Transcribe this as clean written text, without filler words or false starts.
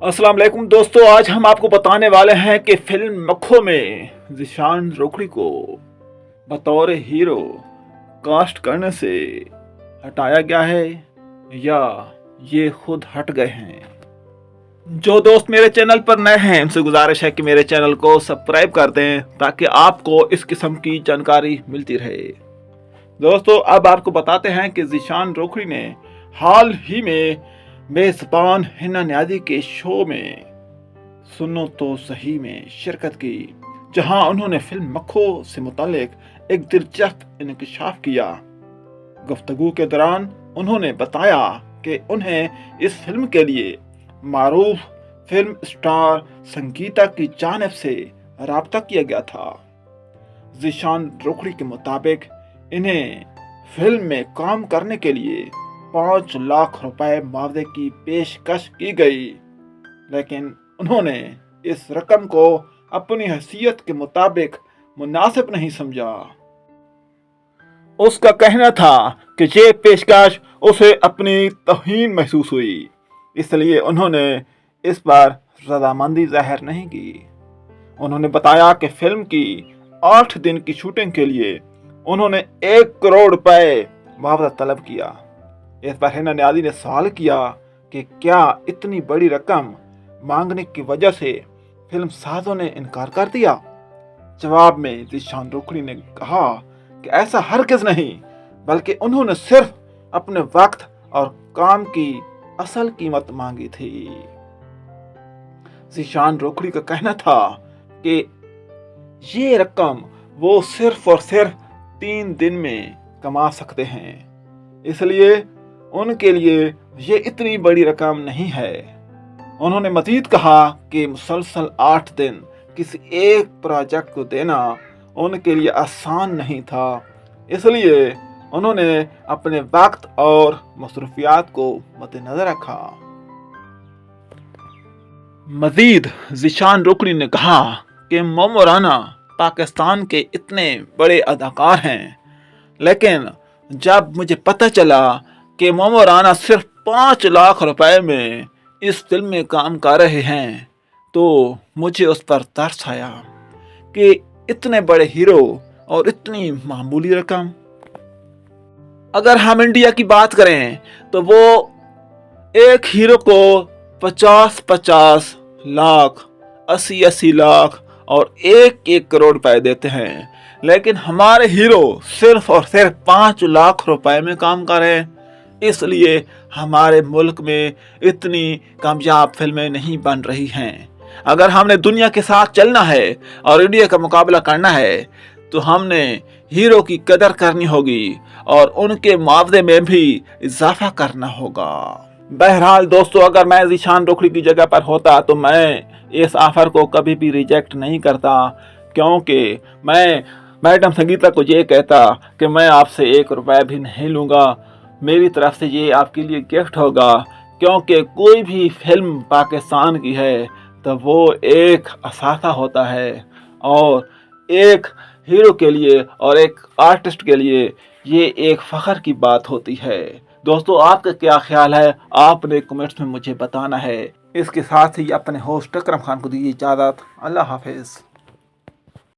अस्सलाम वालेकुम दोस्तों, आज हम आपको बताने वाले हैं कि फिल्म मक्खो में ज़ीशान रोकड़ी को बतौर हीरो कास्ट करने से हटाया गया है या ये खुद हट गए हैं। जो दोस्त मेरे चैनल पर नए हैं उनसे गुजारिश है कि मेरे चैनल को सब्सक्राइब कर दें ताकि आपको इस किस्म की जानकारी मिलती रहे। दोस्तों, अब आपको बताते हैं कि ज़ीशान रोकड़ी ने हाल ही में मेज़बान हिना न्याज़ी के शो में सुनो तो सही में शिरकत की, जहां उन्होंने फिल्म मक्खो से मुतालिक एक दिलचस्प इंकशाफ किया। गुफ्तगू के दौरान उन्होंने बताया कि उन्हें इस फिल्म के लिए मारूफ फिल्म स्टार संगीता की जानिब से राब्ता किया गया था। ज़ीशान रोकड़ी के मुताबिक इन्हें फिल्म में काम करने के लिए 5 लाख रुपए मुआवजे की पेशकश की गई, लेकिन उन्होंने इस रकम को अपनी हैसियत के मुताबिक मुनासिब नहीं समझा। उसका कहना था कि ये पेशकश उसे अपनी तौहीन महसूस हुई, इसलिए उन्होंने इस पर रजामंदी जाहिर नहीं की। उन्होंने बताया कि फिल्म की 8 दिन की शूटिंग के लिए उन्होंने 1 करोड़ रुपए मुआवजा तलब किया। इस पर हिना न्याज़ी ने सवाल किया कि क्या इतनी बड़ी रकम मांगने की वजह से फिल्म साजों ने इनकार कर दिया। जवाब में ज़ीशान रोकड़ी ने कहा कि ऐसा हरगिज़ नहीं, बल्कि उन्होंने सिर्फ अपने वक्त और काम की असल कीमत मांगी थी। ज़ीशान रोकड़ी का कहना था कि ये रकम वो सिर्फ और सिर्फ 3 दिन में कमा सकते हैं, इसलिए उनके लिए ये इतनी बड़ी रकम नहीं है। उन्होंने मजीद कहा कि मुसलसल 8 दिन किसी एक प्रोजेक्ट को देना उनके लिए आसान नहीं था, इसलिए उन्होंने अपने वक्त और मसरूफियात को मद्देनजर रखा। मजीद ज़ीशान रोकड़ी ने कहा कि मोमो राना पाकिस्तान के इतने बड़े अदाकार हैं, लेकिन जब मुझे पता चला कि मोमो राना सिर्फ 5 लाख रुपए में इस फिल्म में काम कर रहे हैं तो मुझे उस पर तरस आया कि इतने बड़े हीरो और इतनी मामूली रकम। अगर हम इंडिया की बात करें तो वो एक हीरो को 50-50 लाख, 80-80 लाख और 1-1 करोड़ रुपए देते हैं, लेकिन हमारे हीरो सिर्फ और सिर्फ 5 लाख रुपए में काम कर रहे हैं। इसलिए हमारे मुल्क में इतनी कामयाब फिल्में नहीं बन रही हैं। अगर हमने दुनिया के साथ चलना है और इंडिया का मुकाबला करना है तो हमने हीरो की कदर करनी होगी और उनके मुआवजे में भी इजाफा करना होगा। बहरहाल दोस्तों, अगर मैं ज़ीशान रोकड़ी की जगह पर होता तो मैं इस ऑफर को कभी भी रिजेक्ट नहीं करता, क्योंकि मैं मैडम संगीता को ये कहता कि मैं आपसे 1 रुपया भी नहीं लूँगा, मेरी तरफ से ये आपके लिए गिफ्ट होगा, क्योंकि कोई भी फिल्म पाकिस्तान की है तो वो एक असासा होता है और एक हीरो के लिए और एक आर्टिस्ट के लिए ये एक फ़ख्र की बात होती है। दोस्तों, आपका क्या ख्याल है, आपने कमेंट्स में मुझे बताना है। इसके साथ ही अपने होस्ट अकरम खान को दीजिए इजाज़त। अल्लाह हाफिज़।